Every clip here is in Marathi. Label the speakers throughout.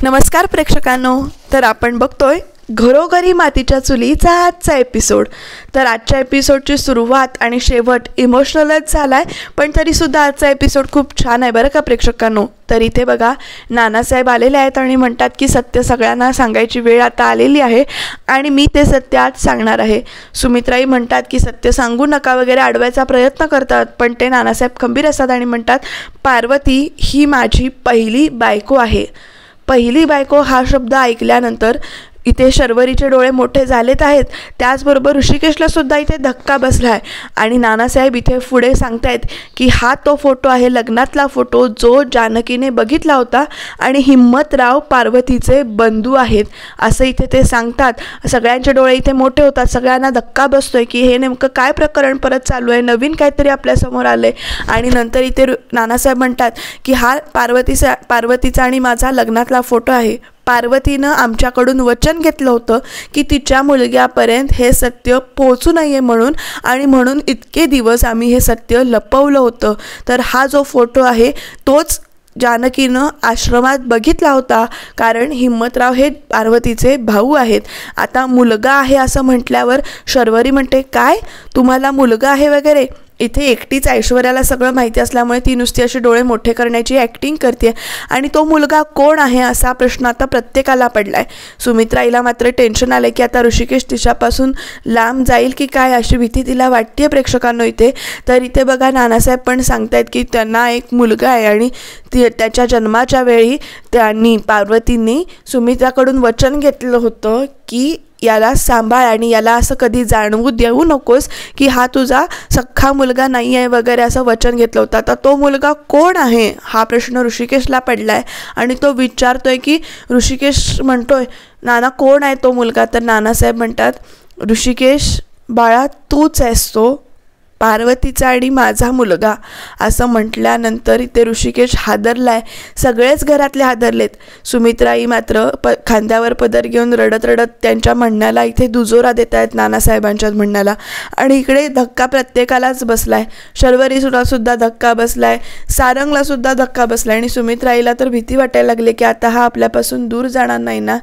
Speaker 1: नमस्कार प्रेक्षकांनो, तर आपण बघतोय घरोघरी मातीच्या चुलीचा आजचा एपिसोड। तर आजच्या एपिसोडची सुरुवात आणि शेवट इमोशनलच झालाय, पण तरीसुद्धा आजचा एपिसोड खूप छान आहे बरं का प्रेक्षकांनो। तर इथे बघा नानासाहेब आलेले आहेत आणि म्हणतात की सत्य सगळ्यांना सांगायची वेळ आता आलेली आहे आणि मी ते सत्य आज सांगणार आहे। सुमित्राई म्हणतात की सत्य सांगू नका वगैरे अडवायचा प्रयत्न करतात, पण ते नानासाहेब खंबीर असतात आणि म्हणतात पार्वती ही माझी पहिली बायको आहे। पहिली बायको हा शब्द ऐकल्यानंतर इथे शर्वरीचे डोळे मोठे झालेत आहेत, त्याचबरोबर ऋषिकेशला सुद्धा इथे धक्का बसला आहे आणि नानासाहेब इथे पुढे सांगतायत की हा तो फोटो आहे, लग्नातला फोटो जो जानकीने बघितला होता आणि हिम्मतराव पार्वतीचे बंधू आहेत असं इथे ते सांगतात। सगळ्यांचे डोळे इथे मोठे होतात, सगळ्यांना धक्का बसतोय की हे नेमकं काय प्रकरण परत चालू आहे, नवीन काहीतरी आपल्यासमोर आलं आहे। आणि नंतर इथे नानासाहेब म्हणतात की हा पार्वतीचा आणि माझा लग्नातला फोटो आहे। पार्वतीनं आमच्याकडून वचन घेतलं होतं की तिच्या मुलग्यापर्यंत हे सत्य पोहोचू नये म्हणून, आणि म्हणून इतके दिवस आम्ही हे सत्य लपवलं होतं। तर हा जो फोटो आहे तोच जानकीनं आश्रमात बघितला होता, कारण हिम्मतराव हे पार्वतीचे भाऊ आहेत। आता मुलगा आहे असं म्हटल्यावर शर्वरी म्हणते काय तुम्हाला मुलगा आहे वगैरे। इथे एकटीच ऐश्वर्याला सगळं माहिती असल्यामुळे ती नुसती अशी डोळे मोठे करण्याची ॲक्टिंग करते आणि तो मुलगा कोण आहे असा प्रश्न आता प्रत्येकाला पडलाय। सुमित्राईला मात्र टेन्शन आलं की आता ऋषिकेश तिच्यापासून लांब जाईल की काय अशी भीती तिला वाटते प्रेक्षकांनो इथे। तर इथे बघा नानासाहेब पण सांगतायत की त्यांना एक मुलगा आहे आणि त्याच्या जन्माच्या वेळी त्यांनी पार्वतींनी सुमित्राकडून वचन घेतलं होतं की याला सांभाळ आणि याला असं कधी जाणवू देऊ नकोस की हा तुझा सख्खा मुलगा नाही आहे वगैरे असं वचन घेतलं होतं। आता तो मुलगा कोण आहे हा प्रश्न ऋषिकेशला पडला आहे आणि तो विचारतोय की ऋषिकेश म्हणतोय नाना कोण आहे तो मुलगा। तर नानासाहेब म्हणतात ऋषिकेश बाळा तूच आहेस तो पार्वतीचा आणि माझा मुलगा असं म्हटल्यानंतर इथे ऋषिकेश हादरलाय, सगळेच घरातले हादरलेत। सुमित्राई मात्र खांद्यावर पदर घेऊन रडत रडत त्यांच्या म्हणण्याला इथे दुजोरा देत आहेत नानासाहेबांच्या म्हणण्याला, आणि इकडे धक्का प्रत्येकालाच बसलाय। शर्वरीला सुद्धा धक्का बसलाय, सारंगला सुद्धा धक्का बसलाय आणि सुमित्राईला तर भीती वाटायला लागली की आता हा आपल्यापासून दूर जाणार नाही ना।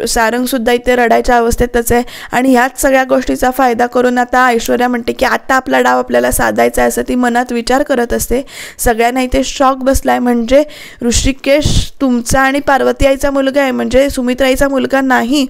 Speaker 1: सारंगसुद्धा इथे रडायच्या अवस्थेतच आहे आणि ह्याच सगळ्या गोष्टीचा फायदा करून आता ऐश्वर्या म्हणते की आता आपला डाव आपल्याला साधायचा आहे असं ती मनात विचार करत असते। सगळ्यांना इथे शॉक बसलाय, म्हणजे ऋषिकेश तुमचा आणि पार्वती आईचा मुलगा आहे म्हणजे सुमित्राईचा मुलगा नाही।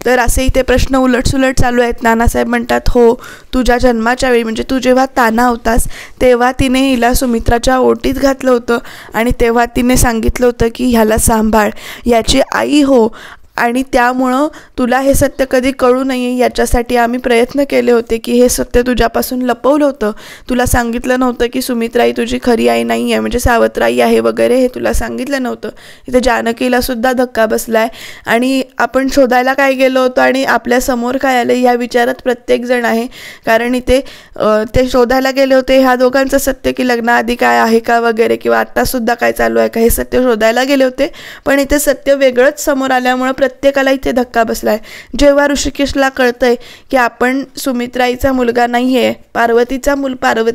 Speaker 1: तर असे इथे प्रश्न उलटसुलट चालू आहेत। नानासाहेब म्हणतात हो तुझ्या जन्माच्या वेळी म्हणजे तू जेव्हा ताना होतास तेव्हा तिने हिला सुमित्राच्या ओटीत घातलं होतं आणि तेव्हा तिने सांगितलं होतं की ह्याला सांभाळ, याची आई हो, आणि त्यामुळं तुला हे सत्य कधी कळू नये याच्यासाठी आम्ही प्रयत्न केले होते की हे सत्य तुझ्यापासून लपवलं होतं। तुला सांगितलं नव्हतं की सुमित्राई तुझी खरी आई नाही आहे म्हणजे सावत्राई आहे वगैरे, हे तुला सांगितलं नव्हतं। इथे जानकीला सुद्धा धक्का बसलाय आणि आपण शोधायला काय गेलो होतो आणि आपल्या समोर काय आलं या विचारात प्रत्येकजण आहे, कारण इथे ते शोधायला गेले होते ह्या दोघांचं सत्य की लग्नाआधी काय आहे का वगैरे किंवा आत्तासुद्धा काय चालू आहे का हे सत्य शोधायला गेले होते, पण इथे सत्य वेगळंच समोर आल्यामुळं प्रत्येकाला इथे धक्का बसलाय। जेव्हा ऋषिकेशला कळतंय की आपण सुमित्राईचा मुलगा नाही आहे, पार्वती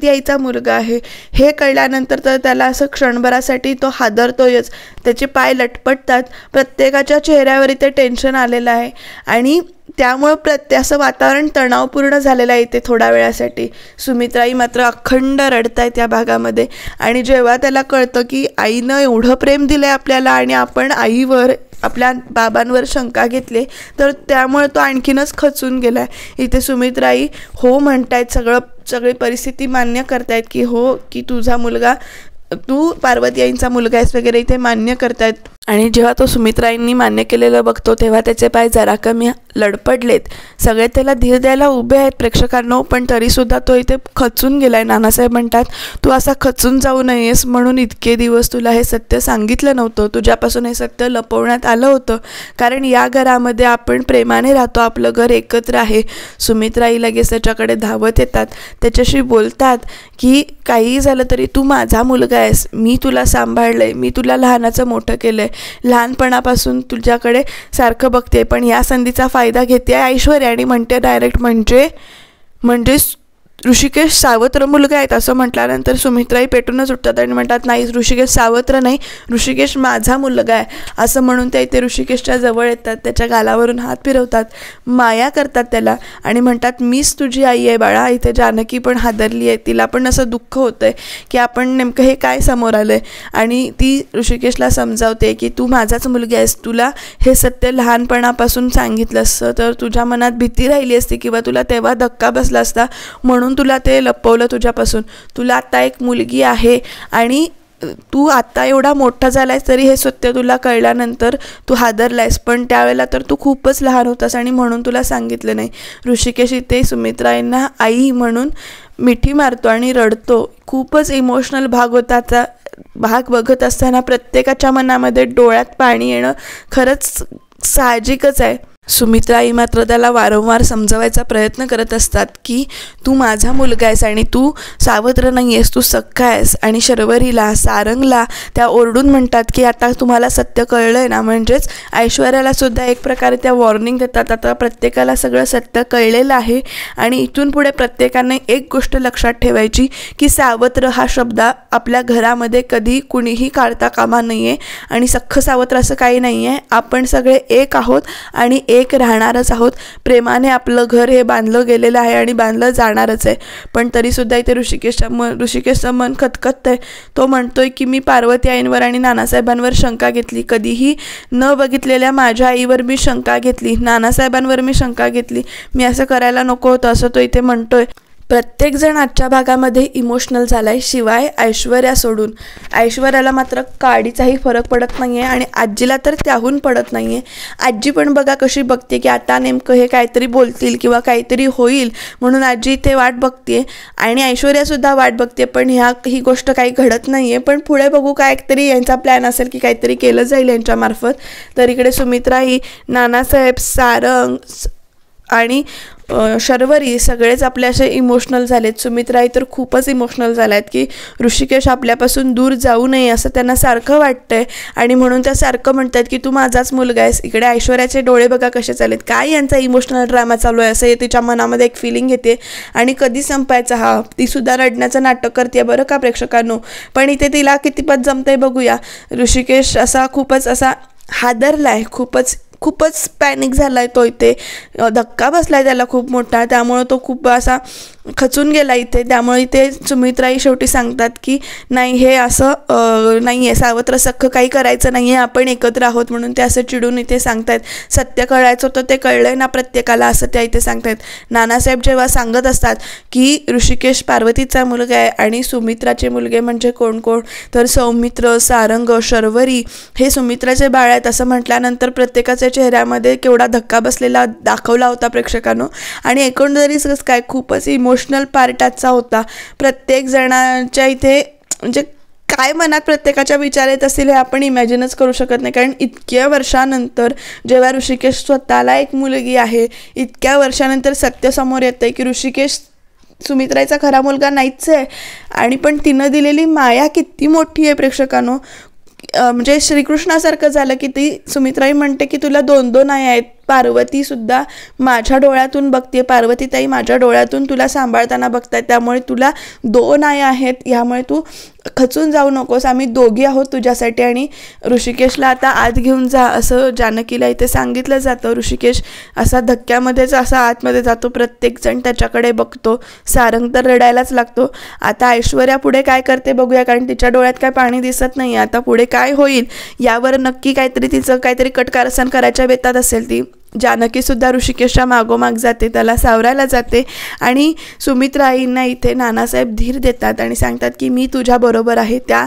Speaker 1: आईचा मुलगा आहे, हे कळल्यानंतर तर त्याला असं क्षणभरासाठी तो हादरतोयच, त्याचे पाय लटपटतात, प्रत्येकाच्या चेहऱ्यावर इथे टेन्शन आलेलं आहे आणि त्यामुळं असं वातावरण तणावपूर्ण झालेलं आहे इथे थोड्या वेळासाठी। सुमित्राई मात्र अखंड रडतायत त्या भागामध्ये आणि जेव्हा त्याला कळतं की आईनं एवढं प्रेम दिलं आहे आपल्याला आणि आपण आईवर आपल्या बाबांवर शंका घेतले तर त्यामुळे तो आणखीनच खचून गेलाय। इथे सुमित्राई हो म्हणतायत, सगळी परिस्थिती मान्य करतायत की हो की तुझा मुलगा तू पार्वती आईंचा मुलगा आहेस वगैरे इथे मान्य करतायत। आणि जेव्हा तो सुमित्राईंनी मान्य केलेलं बघतो तेव्हा त्याचे पाय जरा कमी लडपडलेत, सगळे त्याला धीर द्यायला उभे आहेत प्रेक्षकांनो, पण तरीसुद्धा तो इथे खचून गेलाय। नानासाहेब म्हणतात तू असा खचून जाऊ नयेस म्हणून इतके दिवस तुला हे सत्य सांगितलं नव्हतं, तुझ्यापासून हे सत्य लपवण्यात आलं होतं, कारण या घरामध्ये आपण प्रेमाने राहतो, आपलं घर एकत्र आहे। सुमित्राई लगेच त्याच्याकडे धावत येतात, त्याच्याशी बोलतात की काही झालं तरी तू माझा मुलगा आहेस, मी तुला सांभाळलंय, मी तुला लहानाचं मोठं केलंय, लहानपणापासून तुझ्याकडे सारखं बघते, पण या संधीचा फायदा घेते ऐश्वर्या आणि म्हणते डायरेक्ट म्हणजे ऋषिकेश सावत्र मुलगा आहे असं म्हटल्यानंतर सुमित्राही पेटूनच उठतात आणि म्हणतात नाही, ऋषिकेश सावत्र नाही, ऋषिकेश माझा मुलगा आहे असं म्हणून त्या इथे ऋषिकेशच्या जवळ येतात, त्याच्या गालावरून हात फिरवतात, माया करतात त्याला आणि म्हणतात मीच तुझी आई आहे बाळा. इथे जानकी पण हादरली आहे, तिला पण असं दुःख होतं आहे की आपण नेमकं हे काय समोर आलं आहे. आणि ती ऋषिकेशला समजावते की तू माझाच मुलगा आहेस, तुला हे सत्य लहानपणापासून सांगितलं असतं तर तुझ्या मनात भीती राहिली असती किंवा तुला तेव्हा धक्का बसला असता, म्हणून तुला ते लपवलं तुझ्यापासून. तुला आता एक मुलगी आहे आणि तू आता एवढा मोठा झालायस तरी हे सत्य तुला कळल्यानंतर तू हादरलायस, पण त्यावेळेला तर तू खूपच लहान होतास आणि म्हणून तुला सांगितलं नाही. ऋषिकेश इथे सुमित्राईंना आई म्हणून मिठी मारतो आणि रडतो. खूपच इमोशनल भाग होता. आता भाग बघत असताना प्रत्येकाच्या मनामध्ये डोळ्यात पाणी येणं खरंच साहजिकच आहे. सुमित्राई मात्र त्याला वारंवार समजवायचा प्रयत्न करत असतात की तू माझा मुलगा आहेस आणि तू सावत्र नाही आहेस, तू सख्खा आहेस. आणि शर्वरीला, सारंगला त्या ओरडून म्हणतात की आता तुम्हाला सत्य कळलं आहे ना, म्हणजेच ऐश्वर्यालासुद्धा एक प्रकारे त्या वॉर्निंग देतात. आता प्रत्येकाला सगळं सत्य कळलेलं आहे आणि इथून पुढे प्रत्येकाने एक गोष्ट लक्षात ठेवायची की सावत्र हा शब्द आपल्या घरामध्ये कधी कुणीही काढता कामा नाही आहे आणि सख्ख सावत्र असं काही नाही आहे. आपण सगळे एक आहोत आणि एक राहणारच आहोत. प्रेमाने आपलं घर हे बांधलं गेलेलं आहे आणि बांधलं जाणारच आहे. पण तरीसुद्धा इथे ऋषिकेशचं मन खतखत आहे. तो म्हणतोय की मी पार्वती आईंवर आणि नानासाहेबांवर शंका घेतली, कधीही न बघितलेल्या माझ्या आईवर मी शंका घेतली, नानासाहेबांवर मी शंका घेतली, मी असं करायला नको होतं असं तो इथे म्हणतोय. प्रत्येकजण आजच्या भागामध्ये इमोशनल झाला आहे शिवाय ऐश्वर्या सोडून. ऐश्वर्याला मात्र काडीचाही फरक पडत नाही आहे आणि आजीला तर त्याहून पडत नाही आहे. आजी पण बघा कशी बघते की आता नेमकं हे काहीतरी बोलतील किंवा काहीतरी होईल म्हणून आजी इथे वाट बघते आणि ऐश्वर्यासुद्धा वाट बघते, पण ही गोष्ट काही घडत नाही आहे. पण पुढे बघू काहीतरी यांचा प्लॅन असेल की काहीतरी केलं जाईल यांच्यामार्फत. तर इकडे सुमित्राही, नानासाहेब, सारंग आणि शर्वरी सगळेच आपले असे इमोशनल झालेत. सुमित्राई तर खूपच इमोशनल झाल्या आहेत की ऋषिकेश आपल्यापासून दूर जाऊ नये असं त्यांना सारखं वाटतंय आणि म्हणून त्या सारखं म्हणतात की तू माझाच मुलगा आहेस. इकडे ऐश्वर्याचे डोळे बघा कसे चालेत, काय यांचा इमोशनल ड्रामा चालू आहे असं तिच्या मनामध्ये एक फिलिंग येते. आणि कधी संपायचा हा, ती सुद्धा रडण्याचं नाटक करते बरं का प्रेक्षकांनो. पण इथे तिला कितीपत जमतंय बघूया. ऋषिकेश असा खूपच असा हादरलाय, खूपच पॅनिक झाला आहे तो. इथे धक्का बसला आहे त्याला खूप मोठा, त्यामुळं तो खूप असा खचून गेला इथे. त्यामुळे इथे सुमित्राई शेवटी सांगतात की नाही, हे असं नाही आहे, सावत्र सख्ख काही करायचं नाही आहे, आपण एकत्र आहोत म्हणून ते असं चिडून इथे सांगतायत. सत्य कळायचं होतं ते कळलं आहे ना प्रत्येकाला असं त्या इथे सांगतायत. नानासाहेब जेव्हा सांगत असतात की ऋषिकेश पार्वतीचा मुलगा आहे आणि सुमित्राचे मुलगे म्हणजे कोण कोण, तर सौमित्र, सारंग, शर्वरी हे सुमित्राचे बाळ आहेत असं म्हटल्यानंतर प्रत्येकाच्या चेहऱ्यामध्ये केवढा धक्का बसलेला दाखवला होता प्रेक्षकांनो. आणि एकंदरीत काय खूपच इमोशनल पार्ट आजचा होता. प्रत्येक जणांच्या इथे म्हणजे काय मनात प्रत्येकाच्या विचार येत असतील हे आपण इमॅजिनच करू शकत नाही. कारण इतक्या वर्षानंतर जेव्हा ऋषिकेश स्वतःला एक मुलगी आहे, इतक्या वर्षानंतर सत्य समोर येतं की ऋषिकेश सुमित्राचा खरा मुलगा नाहीच आहे आणि पण तिनं दिलेली माया किती मोठी आहे प्रेक्षकांनो. म्हणजे श्रीकृष्णासारखं झालं की ती सुमित्राई म्हणते की तुला 2 आई आहेत. पार्वतीसुद्धा माझ्या डोळ्यातून बघते, पार्वतीताई माझ्या डोळ्यातून तुला सांभाळताना बघताय, त्यामुळे तुला 2 आई आहेत, ह्यामुळे तू खचून जाऊ नकोस, आम्ही दोघी आहोत तुझ्यासाठी. आणि ऋषिकेशला आता आत घेऊन जा असं जानकीला इथे सांगितलं जातं. ऋषिकेश असा धक्क्यामध्येच असा आतमध्ये जातो, प्रत्येकजण त्याच्याकडे बघतो. सारंग तर रडायलाच लागतो. आता ऐश्वर्या पुढे काय करते बघूया, कारण तिच्या डोळ्यात काय पाणी दिसत नाही. आता पुढे काय होईल यावर नक्की तिचं काहीतरी कटकारस्थान करायच्या बेतात असेल ती. जानकीसुद्धा ऋषिकेशच्या मागोमाग जाते, त्याला सावरायला जाते आणि सुमित्राईंना इथे नानासाहेब धीर देतात आणि सांगतात की मी तुझ्याबरोबर आहे. त्या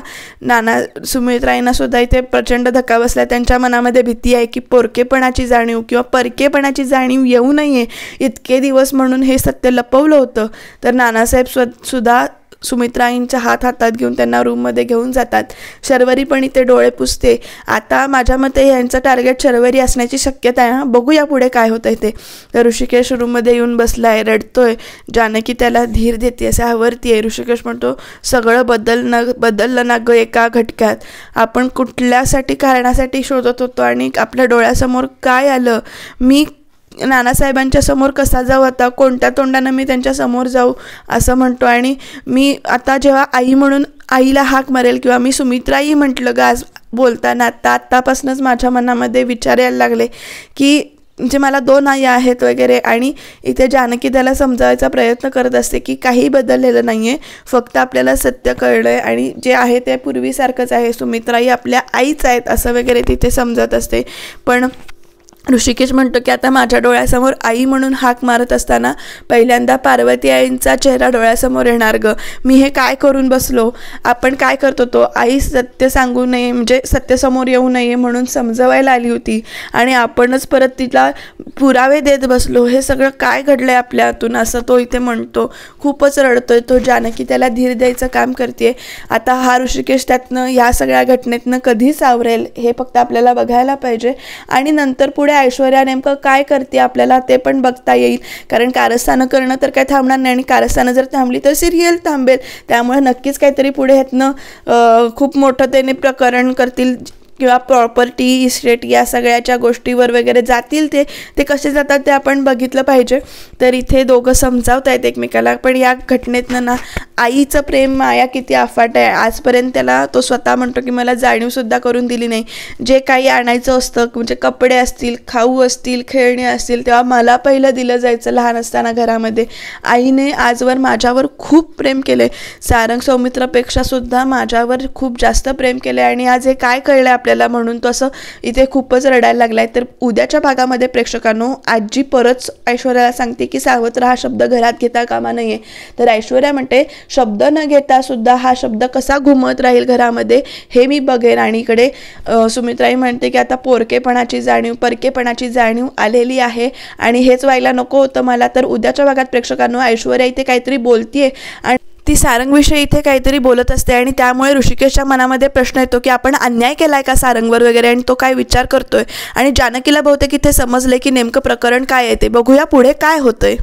Speaker 1: सुमित्राईंना सुद्धा इथे प्रचंड धक्का बसला. त्यांच्या मनामध्ये भीती आहे की पोरकेपणाची जाणीव किंवा परकेपणाची जाणीव येऊ नये, इतके दिवस म्हणून हे सत्य लपवलं होतं. तर नानासाहेब सुद्धा सुमित्राईंच्या हातात घेऊन त्यांना रूममध्ये घेऊन जातात. शर्वरी पण इथे डोळे पुसते. आता माझ्या मते यांचं टार्गेट शर्वरी असण्याची शक्यता आहे. बघूया पुढे काय होतं ते. तर ऋषिकेश रूममध्ये येऊन बसलाय, रडतोय. जानकी त्याला धीर देते, असं आवरती आहे. ऋषिकेश म्हणतो सगळं बदललं ना गं एका घटक्यात. आपण कुठल्यासाठी कारणासाठी शोधत होतो आणि आपल्या डोळ्यासमोर काय आलं. मी नानासाहेबांच्या समोर कसा जाऊ, आता कोणत्या तोंडानं मी त्यांच्या समोर जाऊ असं म्हणतो. आणि मी आता जेव्हा आई म्हणून आईला हाक मारेल किंवा मी सुमित्राई म्हटलं ग आज बोलताना, आत्तापासूनच माझ्या मनामध्ये विचार यायला लागले की म्हणजे मला 2 आई आहेत वगैरे. आणि इथे जानकी त्याला समजावायचा प्रयत्न करत असते की काही बदललेलं नाही आहे, फक्त आपल्याला सत्य कळलं आहे आणि जे आहे ते पूर्वीसारखंच आहे, सुमित्राई आपल्या आईच आहेत असं वगैरे तिथे समजत असते. पण ऋषिकेश म्हणतो की आता माझ्या डोळ्यासमोर आई म्हणून हाक मारत असताना पहिल्यांदा पार्वती आईंचा चेहरा डोळ्यासमोर येणार ग, मी हे काय करून बसलो. आपण काय करतो, तो आई सत्य सांगू नये म्हणजे सत्यसमोर येऊ नये म्हणून समजवायला आली होती आणि आपणच परत तिला पुरावे देत बसलो, हे सगळं काय घडलं आहे आपल्या हातून असं तो इथे म्हणतो. खूपच रडतोय तो. जानकी त्याला धीर द्यायचं काम करते. आता हा ऋषिकेश त्यातनं या सगळ्या घटनेतनं कधी सावरेल हे फक्त आपल्याला बघायला पाहिजे. आणि नंतर पुढे ऐश्वर्या नेमकं काय करते आपल्याला ते पण बघता येईल, कारण कारस्थानं करणं तर काय थांबणार नाही आणि कारस्थानं जर थांबली तर सिरियल थांबेल. त्यामुळे नक्कीच काहीतरी पुढे ह्यातनं खूप मोठं त्याने प्रकरण करतील किंवा प्रॉपर्टी इस्टेट या सगळ्याच्या गोष्टीवर वगैरे जातील. ते कसे जातात ते आपण बघितलं पाहिजे. तर इथे दोघं समजावत आहेत एकमेकाला. पण या घटनेतनं ना आईचं प्रेम माया किती अफाट आहे. आजपर्यंत त्याला तो स्वतः म्हणतो की मला जाणीवसुद्धा करून दिली नाही. जे काही आणायचं असतं म्हणजे कपडे असतील, खाऊ असतील, खेळणी असतील, तेव्हा मला पहिलं दिलं जायचं लहान असताना घरामध्ये. आईने आजवर माझ्यावर खूप प्रेम केले, सारंग सौमित्रापेक्षा सुद्धा माझ्यावर खूप जास्त प्रेम केले आणि आज हे काय कळलं आपल्याला म्हणून तो असं इथे खूपच रडायला लागलाय. तर उद्याच्या भागामध्ये प्रेक्षकांनो आजी परत ऐश्वर्याला सांगते की सावत्र हा शब्द घरात घेता कामा नये. तर ऐश्वर्या म्हणते शब्द न घेता सुद्धा हा शब्द कसा घुमत राहील घरामध्ये हे मी बघेन. आणि इकडे सुमित्राई म्हणते की आता परकेपणाची जाणीव आलेली आहे आणि हेच व्हायला नको होतं मला. तर उद्याच्या भागात प्रेक्षकांनो ऐश्वर्या इथे काहीतरी बोलतीये आणि ती सारंगविषयी इथे काहीतरी बोलत असते आणि त्यामुळे ऋषिकेशच्या मनामध्ये प्रश्न येतो की आपण अन्याय केलाय का सारंगवर वगैरे, आणि तो काय विचार करतोय. आणि जानकीला बहुतेक इथे समजले की नेमकं प्रकरण काय आहे ते. बघूया पुढे काय होतंय.